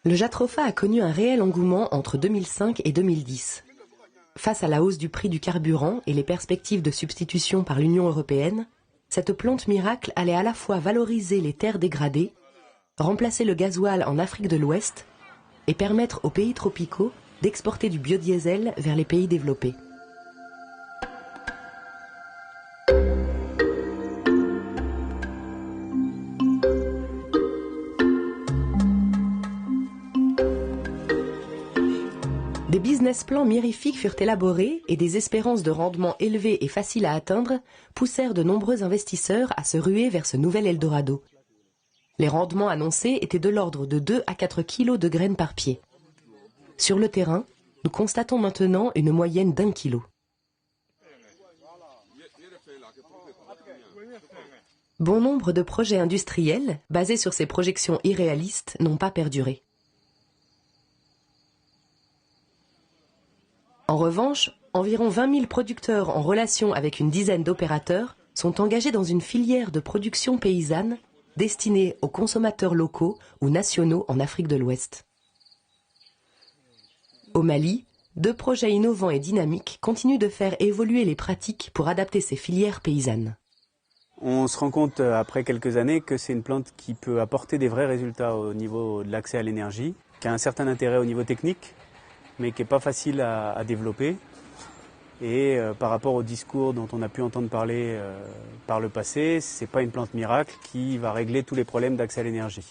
Le jatropha a connu un réel engouement entre 2005 et 2010. Face à la hausse du prix du carburant et les perspectives de substitution par l'Union européenne, cette plante miracle allait à la fois valoriser les terres dégradées, remplacer le gasoil en Afrique de l'Ouest et permettre aux pays tropicaux d'exporter du biodiesel vers les pays développés. Des business plans mirifiques furent élaborés et des espérances de rendement élevées et faciles à atteindre poussèrent de nombreux investisseurs à se ruer vers ce nouvel Eldorado. Les rendements annoncés étaient de l'ordre de 2 à 4 kilos de graines par pied. Sur le terrain, nous constatons maintenant une moyenne d'1 kilo. Bon nombre de projets industriels, basés sur ces projections irréalistes, n'ont pas perduré. En revanche, environ 20 000 producteurs en relation avec une dizaine d'opérateurs sont engagés dans une filière de production paysanne destinée aux consommateurs locaux ou nationaux en Afrique de l'Ouest. Au Mali, 2 projets innovants et dynamiques continuent de faire évoluer les pratiques pour adapter ces filières paysannes. On se rend compte après quelques années que c'est une plante qui peut apporter des vrais résultats au niveau de l'accès à l'énergie, qui a un certain intérêt au niveau technique, mais qui n'est pas facile à développer. Et par rapport au discours dont on a pu entendre parler par le passé, ce n'est pas une plante miracle qui va régler tous les problèmes d'accès à l'énergie.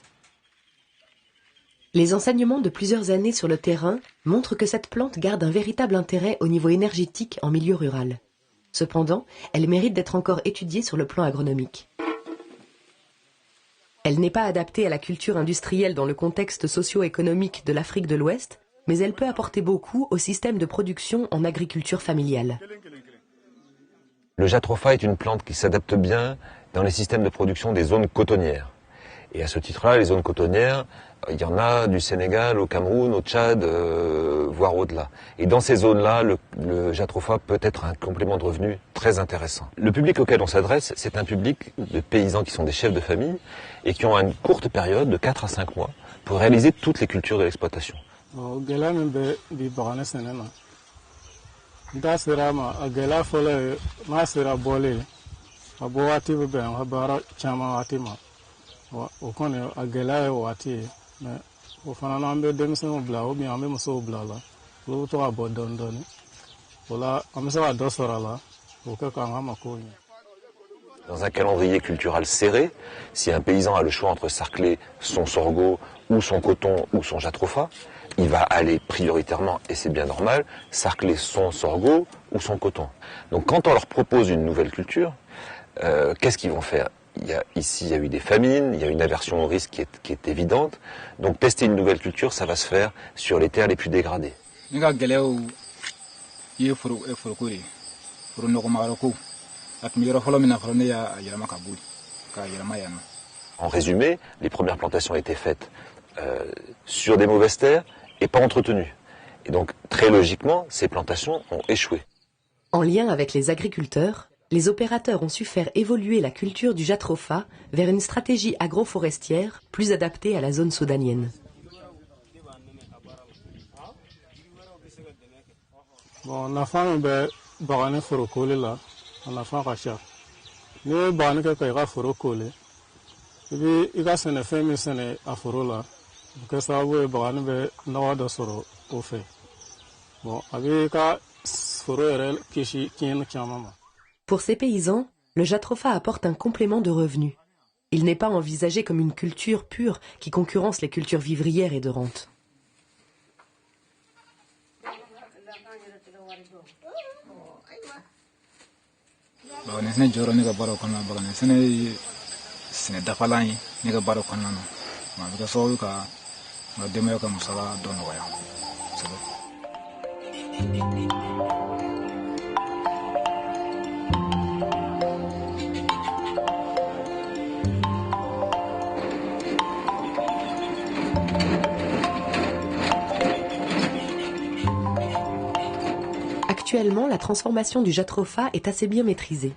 Les enseignements de plusieurs années sur le terrain montrent que cette plante garde un véritable intérêt au niveau énergétique en milieu rural. Cependant, elle mérite d'être encore étudiée sur le plan agronomique. Elle n'est pas adaptée à la culture industrielle dans le contexte socio-économique de l'Afrique de l'Ouest, mais elle peut apporter beaucoup au système de production en agriculture familiale. Le jatropha est une plante qui s'adapte bien dans les systèmes de production des zones cotonnières. Et à ce titre-là, les zones cotonnières, il y en a du Sénégal au Cameroun, au Tchad, voire au-delà. Et dans ces zones-là, le jatropha peut être un complément de revenu très intéressant. Le public auquel on s'adresse, c'est un public de paysans qui sont des chefs de famille et qui ont une courte période de 4 à 5 mois pour réaliser toutes les cultures de l'exploitation. Dans un calendrier culturel serré, si un paysan a le choix entre sarcler son sorgho ou son coton ou son jatropha, il va aller prioritairement, et c'est bien normal, sarcler son sorgho ou son coton. Donc quand on leur propose une nouvelle culture, qu'est-ce qu'ils vont faire ? Ici, il y a eu des famines, il y a une aversion au risque qui est évidente. Donc tester une nouvelle culture, ça va se faire sur les terres les plus dégradées. En résumé, les premières plantations étaient faites sur des mauvaises terres et pas entretenues. Et donc, très logiquement, ces plantations ont échoué. En lien avec les agriculteurs, les opérateurs ont su faire évoluer la culture du jatropha vers une stratégie agroforestière plus adaptée à la zone soudanienne. Pour ces paysans, le jatropha apporte un complément de revenus. Il n'est pas envisagé comme une culture pure qui concurrence les cultures vivrières et de rente. Actuellement, la transformation du jatropha est assez bien maîtrisée.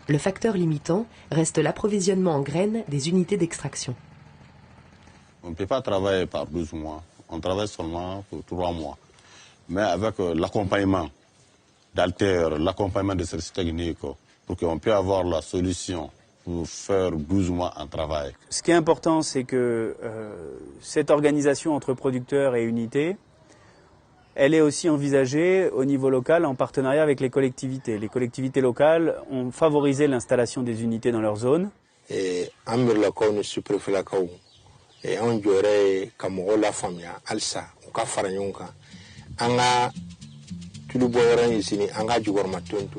Le facteur limitant reste l'approvisionnement en graines des unités d'extraction. On ne peut pas travailler par 12 mois on travaille seulement pour 3 mois. Mais avec l'accompagnement d'Alter, l'accompagnement de services techniques, pour qu'on puisse avoir la solution pour faire 12 mois en travail. Ce qui est important, c'est que cette organisation entre producteurs et unités, elle est aussi envisagée au niveau local en partenariat avec les collectivités. Les collectivités locales ont favorisé l'installation des unités dans leur zone. Et on dirait comme la famille, Alsa, on a fait un an, tout le monde ici, on a du gormatuntu.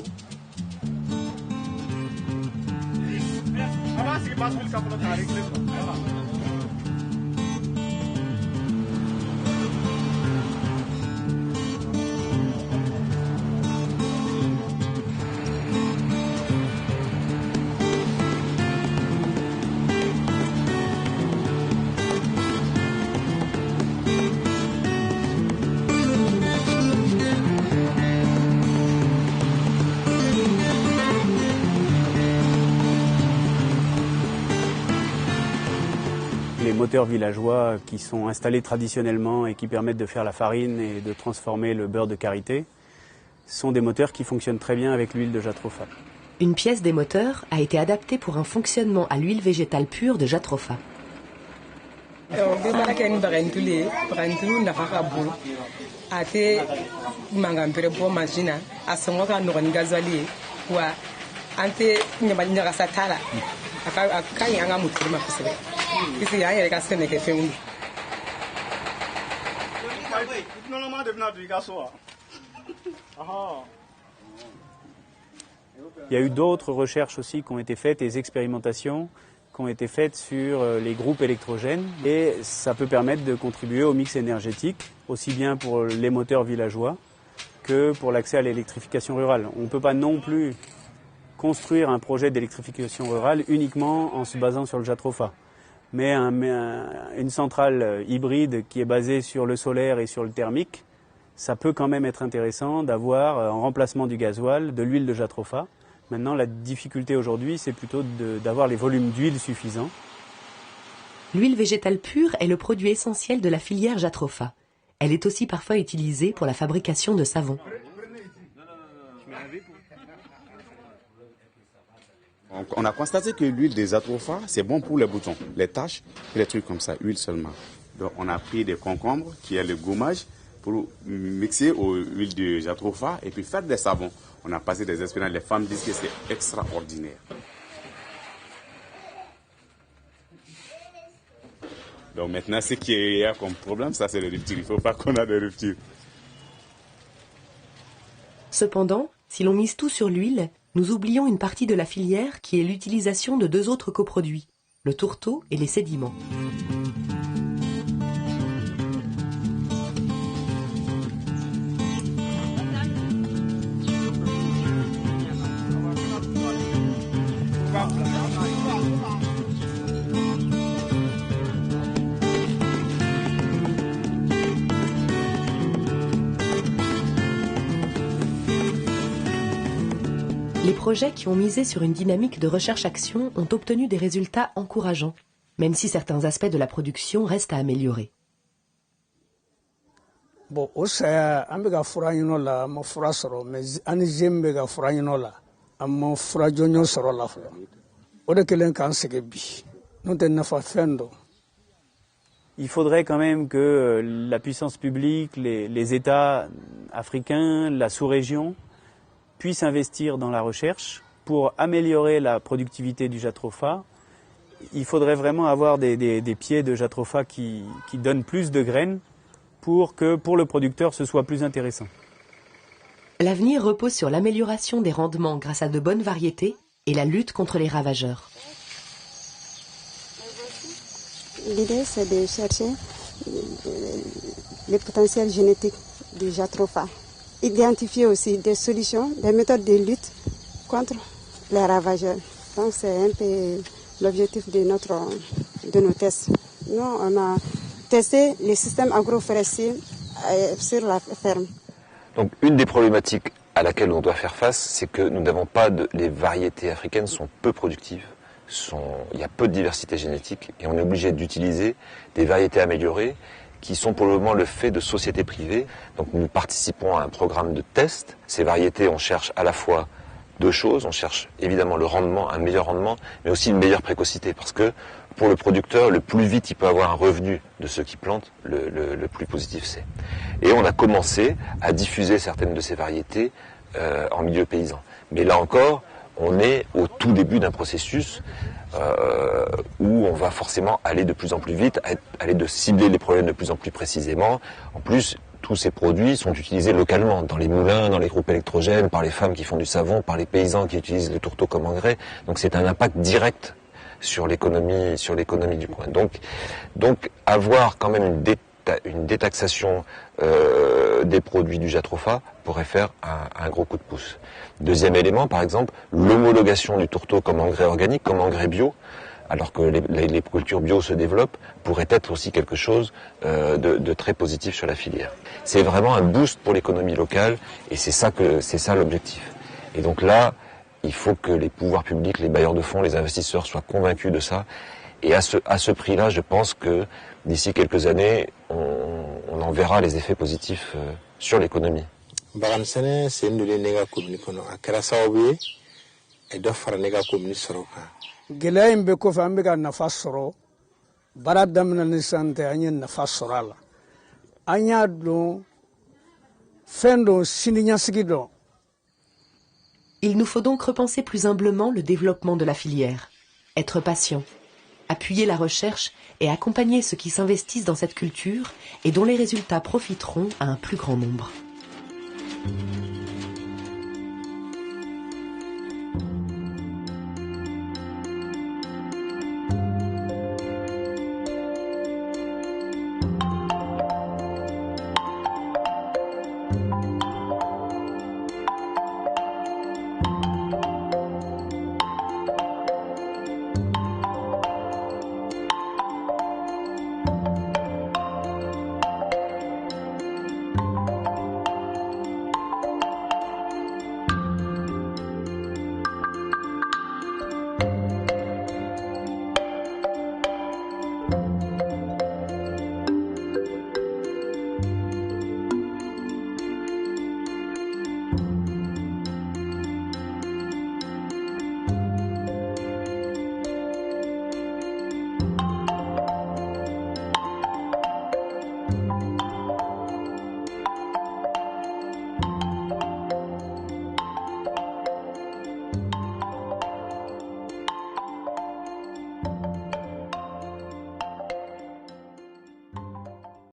Les moteurs villageois qui sont installés traditionnellement et qui permettent de faire la farine et de transformer le beurre de karité sont des moteurs qui fonctionnent très bien avec l'huile de jatropha. Une pièce des moteurs a été adaptée pour un fonctionnement à l'huile végétale pure de jatropha. Il y a eu d'autres recherches aussi qui ont été faites, des expérimentations qui ont été faites sur les groupes électrogènes et ça peut permettre de contribuer au mix énergétique, aussi bien pour les moteurs villageois que pour l'accès à l'électrification rurale. On ne peut pas non plus construire un projet d'électrification rurale uniquement en se basant sur le jatropha. Mais une centrale hybride qui est basée sur le solaire et sur le thermique, ça peut quand même être intéressant d'avoir en remplacement du gasoil de l'huile de jatropha. Maintenant, la difficulté aujourd'hui, c'est plutôt d'avoir les volumes d'huile suffisants. L'huile végétale pure est le produit essentiel de la filière jatropha. Elle est aussi parfois utilisée pour la fabrication de savon. On a constaté que l'huile de jatropha, c'est bon pour les boutons, les taches et les trucs comme ça, huile seulement. Donc on a pris des concombres, qui est le gommage, pour mixer aux huiles de jatropha et puis faire des savons. On a passé des expériences, les femmes disent que c'est extraordinaire. Donc maintenant, ce qu'il y a comme problème, ça c'est les ruptures. Il ne faut pas qu'on ait des ruptures. Cependant, si l'on mise tout sur l'huile, nous oublions une partie de la filière qui est l'utilisation de 2 autres coproduits, le tourteau et les sédiments. Les projets qui ont misé sur une dynamique de recherche-action ont obtenu des résultats encourageants, même si certains aspects de la production restent à améliorer. Bon, c'est un peu fura ino la mo fura soro mais ani jembe ga fura ino la am fura jonyo soro la fura o de kelen kan sege bi non te nafa fendo. Il faudrait quand même que la puissance publique, les États africains, la sous-région puissent investir dans la recherche pour améliorer la productivité du jatropha. Il faudrait vraiment avoir des pieds de jatropha qui donnent plus de graines pour que pour le producteur ce soit plus intéressant. L'avenir repose sur l'amélioration des rendements grâce à de bonnes variétés et la lutte contre les ravageurs. L'idée, c'est de chercher les potentiels génétiques du jatropha. Identifier aussi des solutions, des méthodes de lutte contre les ravageurs. Donc c'est un peu l'objectif de nos tests. Nous, on a testé les systèmes agroforestiers sur la ferme. Donc une des problématiques à laquelle on doit faire face, c'est que nous n'avons pas les variétés africaines sont peu productives. Il y a peu de diversité génétique et on est obligé d'utiliser des variétés améliorées qui sont pour le moment le fait de sociétés privées. Donc nous participons à un programme de test. Ces variétés, on cherche à la fois deux choses. On cherche évidemment le rendement, un meilleur rendement, mais aussi une meilleure précocité. Parce que pour le producteur, le plus vite il peut avoir un revenu de ceux qui plantent, le plus positif c'est. Et on a commencé à diffuser certaines de ces variétés en milieu paysan. Mais là encore, on est au tout début d'un processus où on va forcément aller de plus en plus vite, aller de cibler les problèmes de plus en plus précisément. En plus, tous ces produits sont utilisés localement, dans les moulins, dans les groupes électrogènes, par les femmes qui font du savon, par les paysans qui utilisent le tourteau comme engrais. Donc c'est un impact direct sur l'économie du coin. Donc avoir quand même une détaxation des produits du jatropha pourrait faire un gros coup de pouce. Deuxième élément, par exemple, l'homologation du tourteau comme engrais organique, comme engrais bio, alors que les cultures bio se développent, pourrait être aussi quelque chose de très positif sur la filière. C'est vraiment un boost pour l'économie locale et c'est ça l'objectif. Et donc là, il faut que les pouvoirs publics, les bailleurs de fonds, les investisseurs soient convaincus de ça. Et à ce prix-là, je pense que d'ici quelques années, on en verra les effets positifs sur l'économie. Bagansene c'est une de nega commune kono akara sawabu e do fara nega commune soroka gela imbe ko fa ambe ga nafa soro bara damna ni sante anya nafa sorala anya do fendo sininya sigido. Il nous faut donc repenser plus humblement le développement de la filière, être patient, appuyer la recherche et accompagner ceux qui s'investissent dans cette culture et dont les résultats profiteront à un plus grand nombre.